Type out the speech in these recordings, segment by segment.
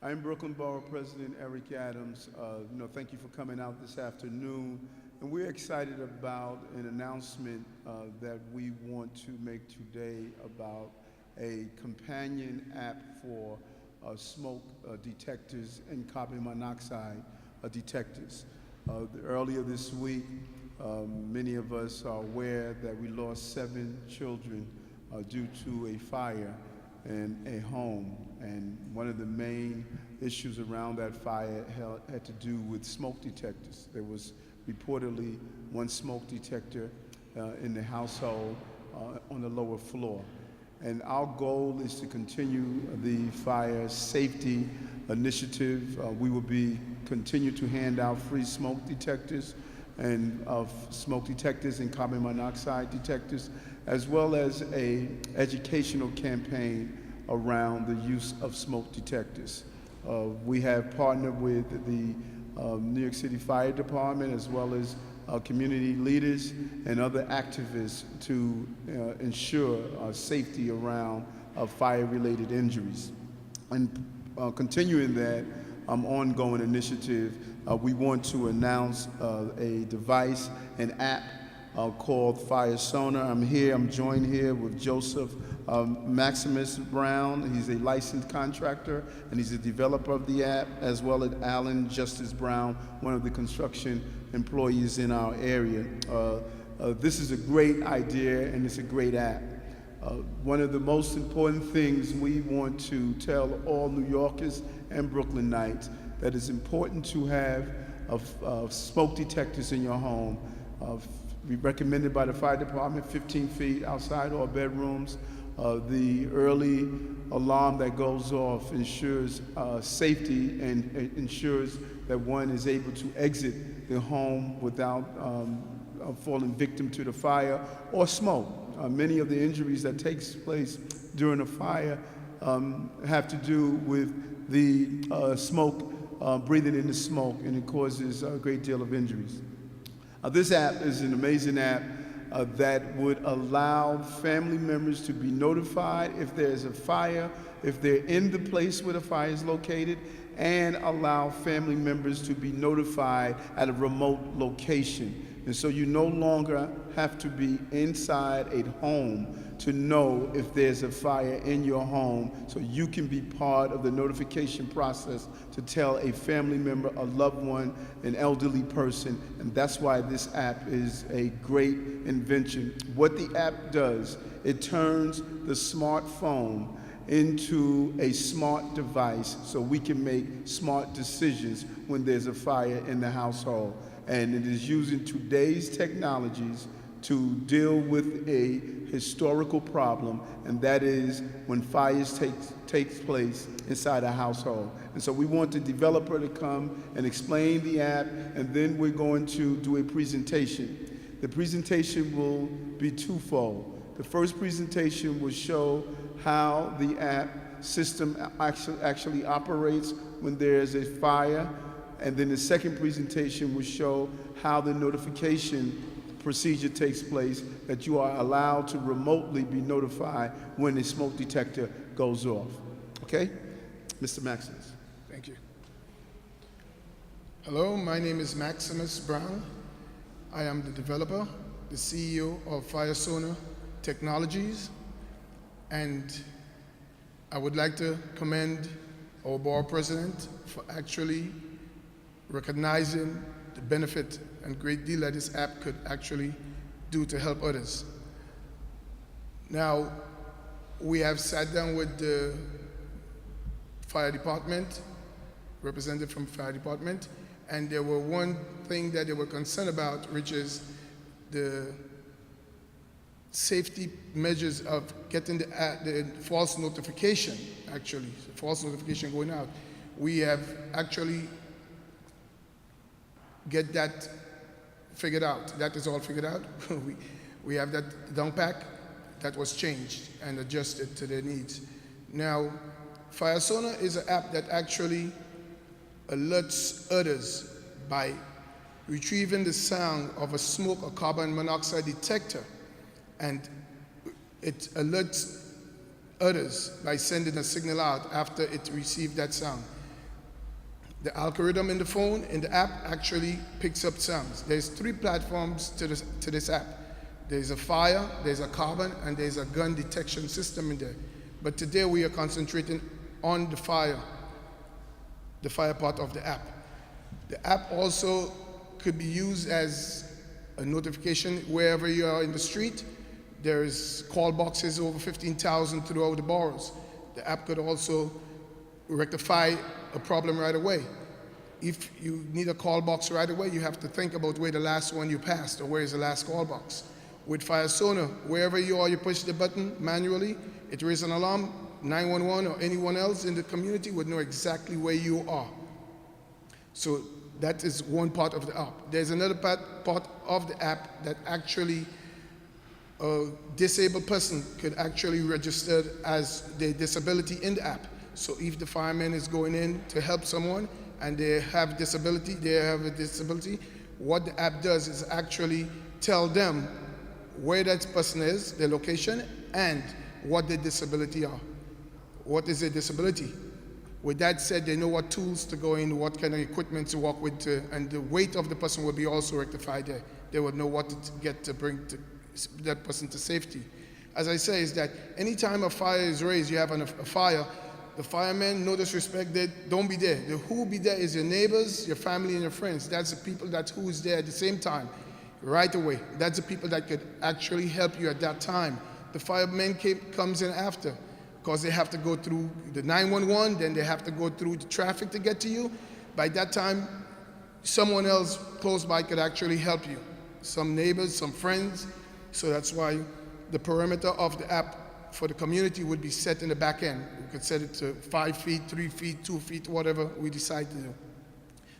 I'm Brooklyn Borough President Eric Adams. Thank you for coming out this afternoon. And we're excited about an announcement that we want to make today about a companion app for smoke detectors and carbon monoxide detectors. Earlier this week, many of us are aware that we lost 7 children due to a fire in a home. And one of the main issues around that fire had to do with smoke detectors. There was reportedly one smoke detector in the household on the lower floor. And our goal is to continue the fire safety initiative. We will continue to hand out free smoke detectors and smoke detectors and carbon monoxide detectors, as well as an educational campaign around the use of smoke detectors. We have partnered with the New York City Fire Department as well as community leaders and other activists to ensure safety around fire-related injuries. And continuing that ongoing initiative, we want to announce a device, an app called FireSonar. I'm joined here with Joseph Maximus Brown. He's a licensed contractor and he's a developer of the app, as well as Alan Justice Brown, one of the construction employees in our area. This is a great idea and it's a great app. One of the most important things we want to tell all New Yorkers and Brooklynites that it's important to have smoke detectors in your home. We recommended by the fire department 15 feet outside all bedrooms. The early alarm that goes off ensures safety and ensures that one is able to exit the home without falling victim to the fire or smoke. Many of the injuries that takes place during a fire have to do with the smoke, breathing in the smoke, and it causes a great deal of injuries. This app is an amazing app that would allow family members to be notified if there's a fire, if they're in the place where the fire is located, and allow family members to be notified at a remote location. And so you no longer have to be inside a home to know if there's a fire in your home, so you can be part of the notification process to tell a family member, a loved one, an elderly person, and that's why this app is a great invention. What the app does, it turns the smartphone into a smart device so we can make smart decisions when there's a fire in the household. And it is using today's technologies to deal with a historical problem, and that is when fires takes place inside a household. And so we want the developer to come and explain the app, and then we're going to do a presentation. The presentation will be twofold. The first presentation will show how the app system actually operates when there's a fire, and then the second presentation will show how the notification procedure takes place, that you are allowed to remotely be notified when a smoke detector goes off. Okay? Mr. Maximus. Thank you. Hello, my name is Maximus Brown. I am the developer, the CEO of FireSonar Technologies, and I would like to commend our Borough President for actually recognizing the benefit and great deal that this app could actually do to help others. Now, we have sat down with the fire department, representative from fire department, and there were one thing that they were concerned about, which is the safety measures of getting the false notification, actually, false notification going out. We have actually get that figured out. That is all figured out. we have that down pack. That was changed and adjusted to their needs. Now, FireSonar is an app that actually alerts others by retrieving the sound of a smoke or carbon monoxide detector, and it alerts others by sending a signal out after it received that sound. The algorithm in the phone, in the app, actually picks up sounds. There's 3 platforms to this app. There's a fire, there's a carbon, and there's a gun detection system in there. But today we are concentrating on the fire part of the app. The app also could be used as a notification wherever you are in the street. There's call boxes, over 15,000 throughout the boroughs. The app could also rectify a problem right away. If you need a call box right away, you have to think about where the last one you passed or where is the last call box. With FireSonar, wherever you are, you push the button manually, it raises an alarm. 911 or anyone else in the community would know exactly where you are. So that is one part of the app. There's another part of the app that actually a disabled person could actually register as their disability in the app. So if the fireman is going in to help someone and they have a disability, what the app does is actually tell them where that person is, their location, and what their disability are. What is their disability? With that said, they know what tools to go in, what kind of equipment to walk with, and the weight of the person will be also rectified there. They would know what to get to bring that person to safety. As I say, is that anytime a fire is raised, you have a fire, the firemen, no disrespect, they don't be there. The who will be there is your neighbors, your family, and your friends. That's the people that's who is there at the same time, right away. That's the people that could actually help you at that time. The firemen comes in after, because they have to go through the 911, then they have to go through the traffic to get to you. By that time, someone else close by could actually help you. Some neighbors, some friends. So that's why the perimeter of the app for the community would be set in the back end. We could set it to 5 feet, 3 feet, 2 feet, whatever we decide to do.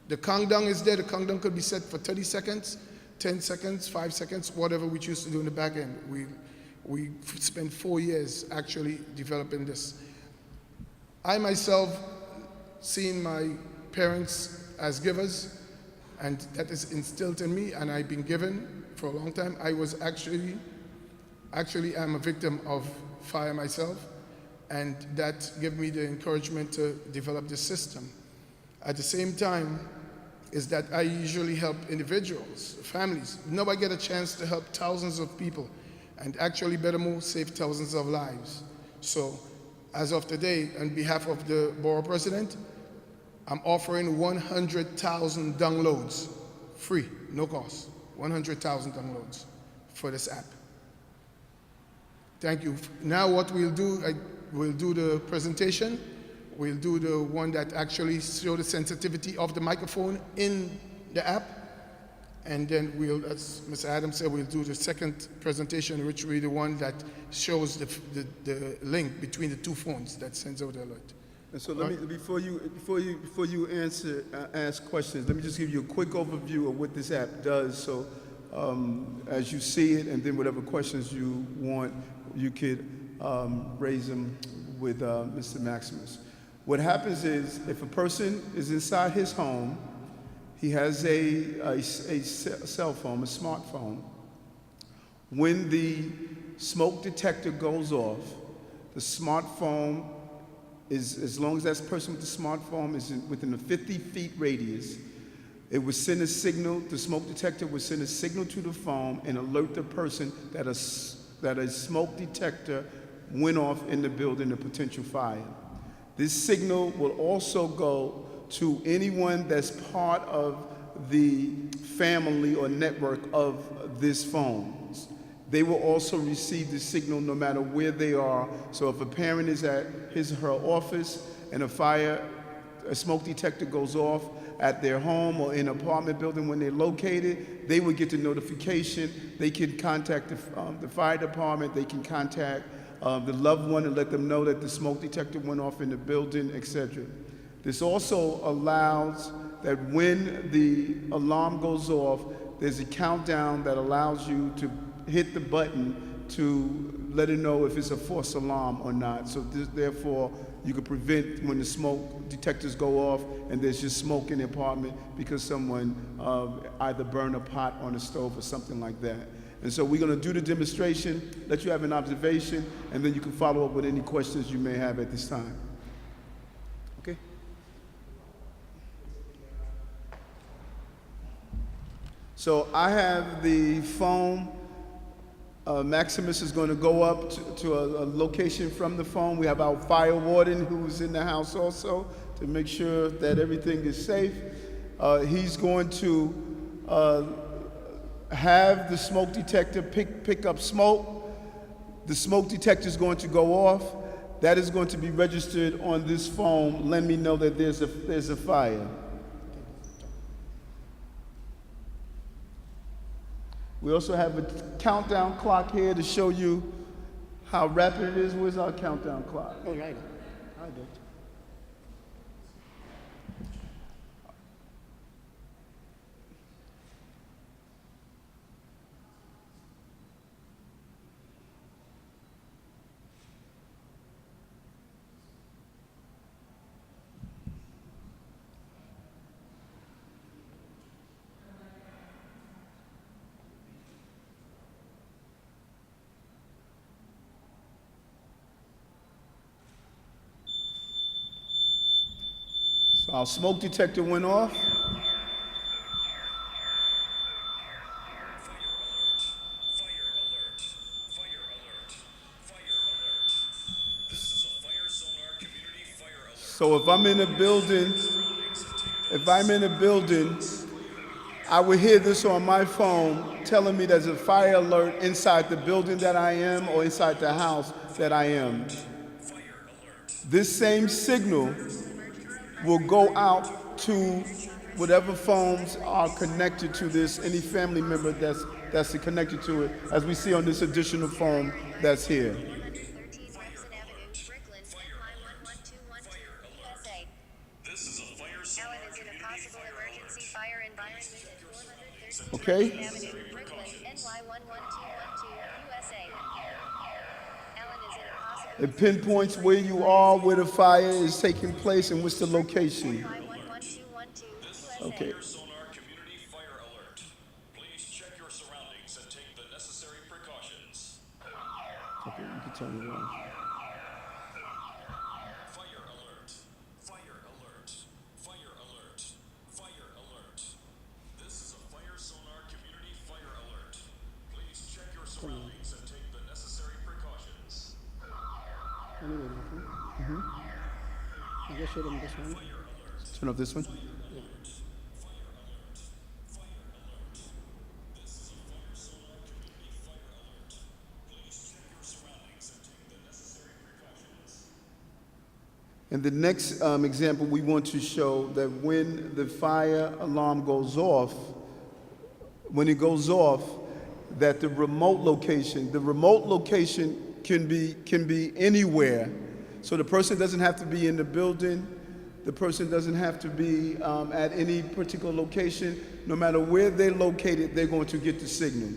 The countdown is there. The countdown could be set for 30 seconds, 10 seconds, 5 seconds, whatever we choose to do in the back end. We spent 4 years actually developing this. I myself, seeing my parents as givers, and that is instilled in me, and I've been given for a long time. I was actually I'm a victim of fire myself, and that gave me the encouragement to develop this system. At the same time, is that I usually help individuals, families. Nobody get a chance to help thousands of people, and actually, better more, save thousands of lives. So, as of today, on behalf of the Borough President, I'm offering 100,000 downloads, free, no cost, 100,000 downloads for this app. Thank you. Now what we'll do, we'll do the presentation. We'll do the one that actually shows the sensitivity of the microphone in the app. And then we'll, as Mr. Adams said, we'll do the second presentation, which will be the one that shows the link between the 2 phones that sends out the alert. And so let me, before you ask questions, let me just give you a quick overview of what this app does. So as you see it, and then whatever questions you want, you could raise them with Mr. Maximus. What happens is, if a person is inside his home, he has a cell phone, a smartphone. When the smoke detector goes off, the smartphone is, as long as that person with the smartphone is within a 50 feet radius, it would send a signal, the smoke detector would send a signal to the phone and alert the person that a smoke detector went off in the building, a potential fire. This signal will also go to anyone that's part of the family or network of this phone. They will also receive the signal no matter where they are. So if a parent is at his or her office and a smoke detector goes off at their home or in an apartment building when they're located, they will get the notification. They can contact the fire department. They can contact the loved one and let them know that the smoke detector went off in the building, etc. This also allows that when the alarm goes off, there's a countdown that allows you to hit the button to let it know if it's a false alarm or not. So therefore, you can prevent when the smoke detectors go off and there's just smoke in the apartment because someone either burned a pot on the stove or something like that. And so we're going to do the demonstration, let you have an observation, and then you can follow up with any questions you may have at this time. Okay? So I have the phone. Maximus is going to go up to a location from the phone. We have our fire warden who's in the house also to make sure that everything is safe. He's going to have the smoke detector pick up smoke. The smoke detector is going to go off. That is going to be registered on this phone. Let me know that there's a fire. We also have a countdown clock here to show you how rapid it is. Where's our countdown clock? Oh, right. I do. So our smoke detector went off. So if I'm in a building, I would hear this on my phone telling me there's a fire alert inside the building that I am or inside the house that I am. This same signal will go out to whatever phones are connected to this, any family member that's connected to it, as we see on this additional phone that's here. Okay? It pinpoints where you are, where the fire is taking place, and what's the location. Okay. FireSonar community fire alert. Please check your surroundings and take the necessary precautions. Okay, you can turn it on. Fire alert. Fire alert. Fire alert. Fire alert. This is a FireSonar community fire alert. Please check your surroundings and take the necessary precautions. Anyway, I just showed him this one. Turn off this one. And the next example, we want to show that when the fire alarm goes off, when it goes off, that the remote location can be anywhere. So the person doesn't have to be in the building. The person doesn't have to be at any particular location. No matter where they're located, they're going to get the signal.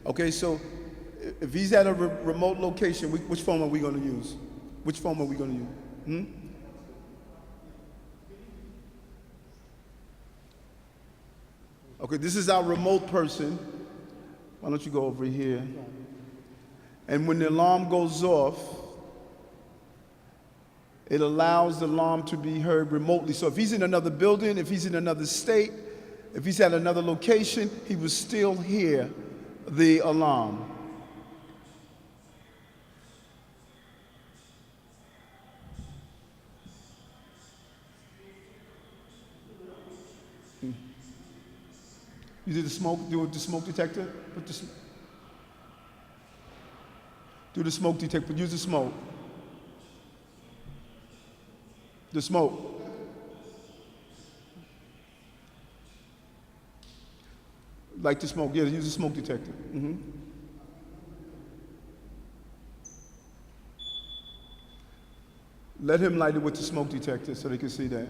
Okay, so if he's at a remote location, which phone are we going to use? Which phone are we going to use? Okay, this is our remote person. Why don't you go over here? And when the alarm goes off, it allows the alarm to be heard remotely. So if he's in another building, if he's in another state, if he's at another location, he will still hear the alarm. You did the smoke, do the smoke detector? Do the smoke detector, use the smoke. The smoke. Like the smoke, yeah, use the smoke detector. Let him light it with the smoke detector so they can see that.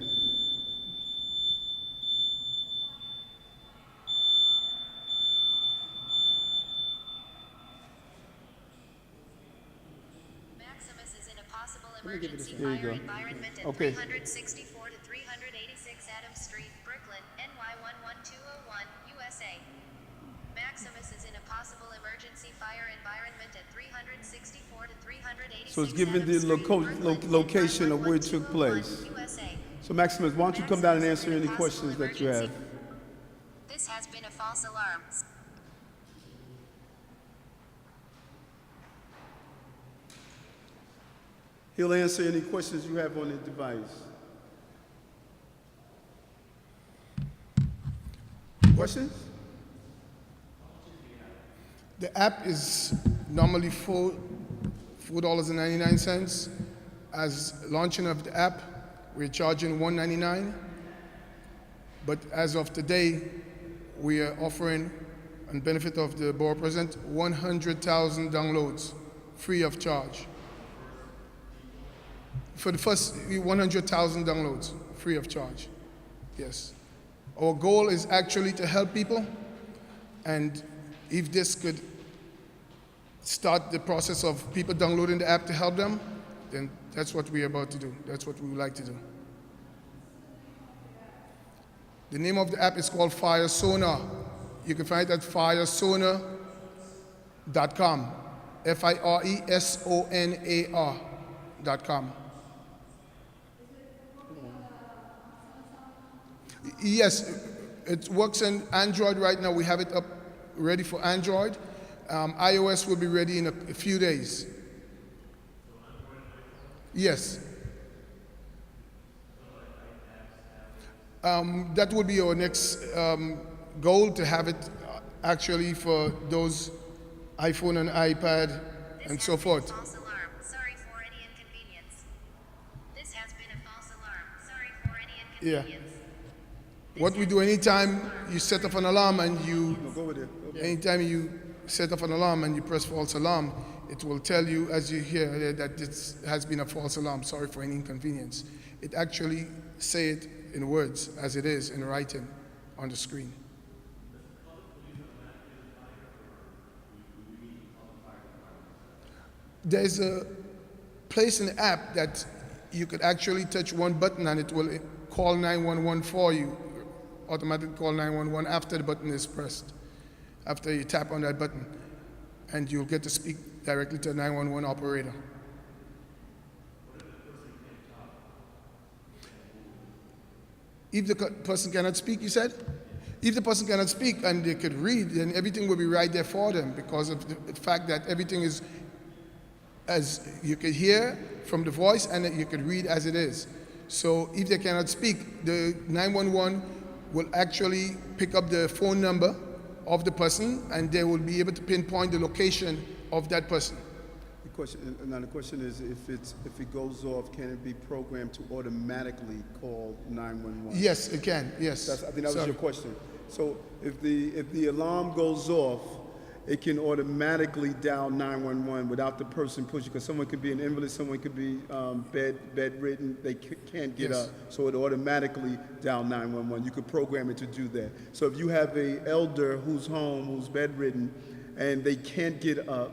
Emergency There you fire go. environment at Okay. 364 to 386 Adams Street, Brooklyn, NY 11201, USA. Maximus is in a possible emergency fire environment at 364 to 386 So it's given the Adams Street, Brooklyn, location of where it took 11201, place. USA. So Maximus, why don't you come down and Maximus answer in a any possible questions that you have? emergency. This has been a false alarms. He'll answer any questions you have on the device. Questions? The app is normally $4.99. As launching of the app, we're charging $1.99. But as of today, we are offering, on benefit of the Borough President, 100,000 downloads, free of charge. For the first 100,000 downloads, free of charge. Yes. Our goal is actually to help people, and if this could start the process of people downloading the app to help them, then that's what we're about to do. That's what we would like to do. The name of the app is called FireSonar. You can find it at FireSonar.com. FireSonar.com. Yes, it works on Android right now. We have it up ready for Android. iOS will be ready in a few days. Yes. That will be our next goal, to have it actually for those iPhone and iPad and so forth. False alarm. Sorry for any inconvenience. This has been a false alarm. Sorry for any inconvenience. What we do anytime you set off an alarm and you, No, go with it. Okay. anytime you set off an alarm and you press false alarm, it will tell you as you hear that this has been a false alarm. Sorry for any inconvenience. It actually say it in words as it is in writing on the screen. There's a place in the app that you could actually touch one button and it will call 911 for you, automatically call 911 after the button is pressed, after you tap on that button, and you'll get to speak directly to a 911 operator. If the person cannot speak, you said? If the person cannot speak and they could read, then everything will be right there for them, because of the fact that everything is as you could hear from the voice and that you could read as it is. So if they cannot speak, the 911 will actually pick up the phone number of the person, and they will be able to pinpoint the location of that person. The question is, if it goes off, can it be programmed to automatically call 911? Yes, it can. Yes. I think that was Sorry. your question. So if the alarm goes off, it can automatically dial 911 without the person pushing, because someone could be an invalid, someone could be bedridden, they can't get Yes. up, so it automatically dial 911. You could program it to do that. So if you have a elder who's home, who's bedridden, and they can't get up,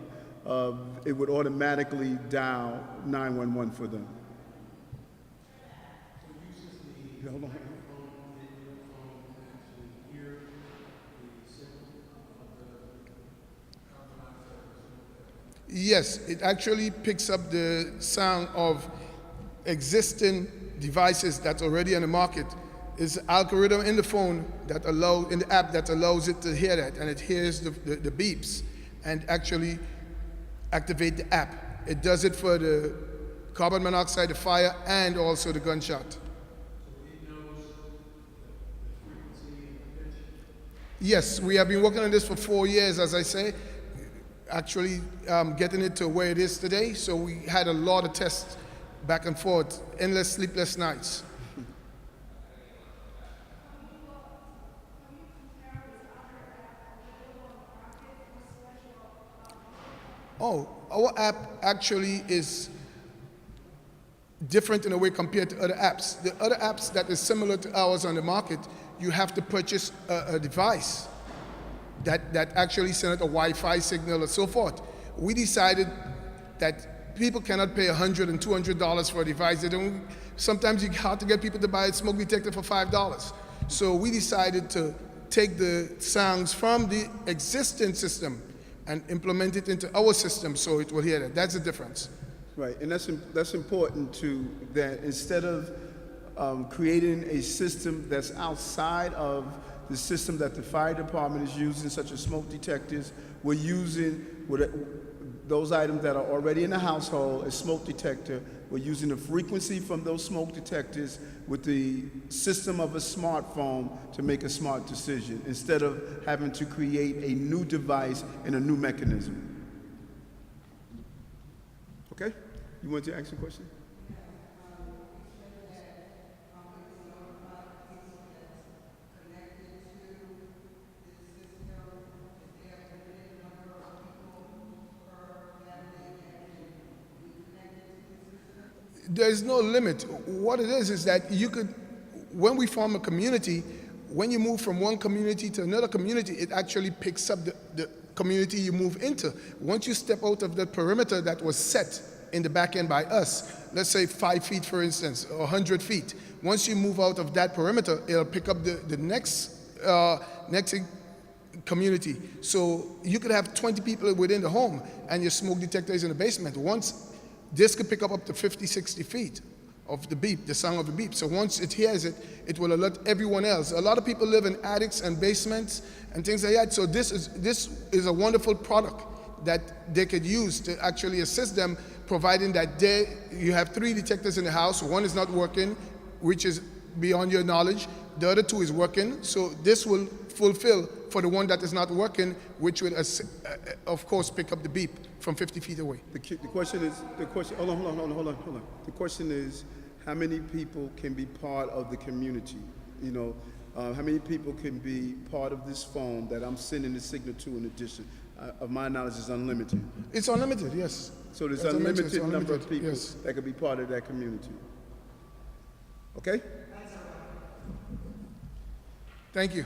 it would automatically dial 911 for them. Hold on. Yes, it actually picks up the sound of existing devices that's already on the market. It's an algorithm in the phone that in the app that allows it to hear that, and it hears the beeps and actually activate the app. It does it for the carbon monoxide, the fire, and also the gunshot. Yes, we have been working on this for 4 years, as I say, actually getting it to where it is today. So we had a lot of tests back and forth, endless sleepless nights. Oh, our app actually is different in a way compared to other apps. The other apps that is similar to ours on the market, you have to purchase a device that actually sends out a Wi-Fi signal and so forth. We decided that people cannot pay $100 and $200 for a device. Sometimes it's hard to get people to buy a smoke detector for $5. So we decided to take the sounds from the existing system and implement it into our system so it will hear that. That's the difference. Right, and that's important too, that instead of creating a system that's outside of the system that the fire department is using, such as smoke detectors. We're using those items that are already in the household as smoke detector. We're using the frequency from those smoke detectors with the system of a smartphone to make a smart decision instead of having to create a new device and a new mechanism. Okay? You want to ask a question? There's no limit. What it is that you could, when we form a community, when you move from one community to another community, it actually picks up the community you move into. Once you step out of the perimeter that was set in the back end by us, let's say 5 feet, for instance, or 100 feet, once you move out of that perimeter, it'll pick up the next community. So you could have 20 people within the home and your smoke detector is in the basement. Once this could pick up to 50, 60 feet of the beep, the sound of the beep. So once it hears it, it will alert everyone else. A lot of people live in attics and basements and things like that. So this is a wonderful product that they could use to actually assist them, providing that you have 3 detectors in the house. One is not working, which is beyond your knowledge. The other 2 is working. So this will fulfill for the one that is not working, which will, of course, pick up the beep from 50 feet away. The question is, hold on. The question is, how many people can be part of the community? You know, how many people can be part of this phone that I'm sending the signal to in addition? Of my knowledge, is unlimited. It's unlimited, yes. So there's As I mentioned, unlimited it's number of unlimited, people yes. that could be part of that community. Okay? Thank you.